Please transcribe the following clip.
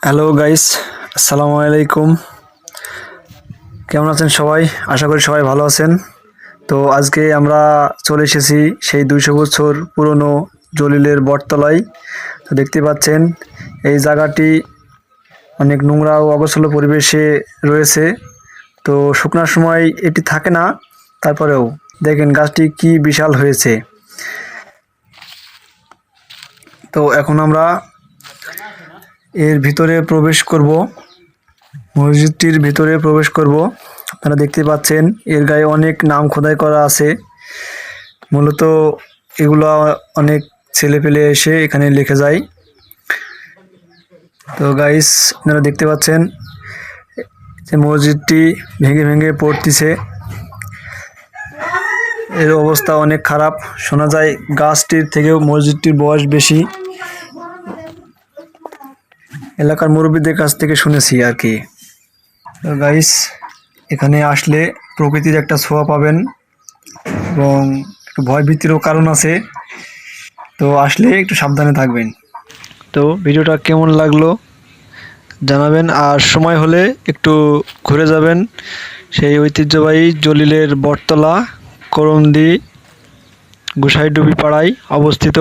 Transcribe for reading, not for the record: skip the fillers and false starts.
Hello guys, আসসালামু আলাইকুম। কেমন আছেন সবাই? আশা করি সবাই ভালো আছেন। তো আজকে আমরা চলে এসেছি সেই 200 বছর পুরনো জলিলের বটতলায়। তো দেখতে পাচ্ছেন এই জায়গাটি অনেক নোংরা ও অগোছালো পরিবেশে রয়েছে। তো শুকনার সময় এটি থাকে না, তারপরেও দেখেন গাছটি কি বিশাল হয়েছে। তো এখন আমরা এর ভিতরে প্রবেশ করব, মসজিদটির ভিতরে প্রবেশ করব। আপনারা দেখতে পাচ্ছেন এর গায়ে অনেক নাম খোদাই করা আছে। মূলত এগুলো অনেক ছেলেপেলে এসে এখানে লিখে যায়। তো গাইস, আপনারা দেখতে পাচ্ছেন যে মসজিদটি ভেঙে ভেঙে পড়তেছে। এর অবস্থা অনেক খারাপ। শোনা যায় গাছটির থেকেও মসজিদটির বয়স বেশি। এলাকার মুরব্বীদের কাছ থেকে শুনেছি আর কি। তো গাইস, এখানে আসলে প্রকৃতির একটা ছোঁয়া পাবেন এবং একটু ভয়ভীতিরও কারণ আছে। তো আসলে একটু সাবধানে থাকবেন। তো ভিডিওটা কেমন লাগলো জানাবেন, আর সময় হলে একটু ঘুরে যাবেন সেই ঐতিহ্যবাহী জলিলের বটতলা, করমদি গোসাইডুবি পাড়ায় অবস্থিত।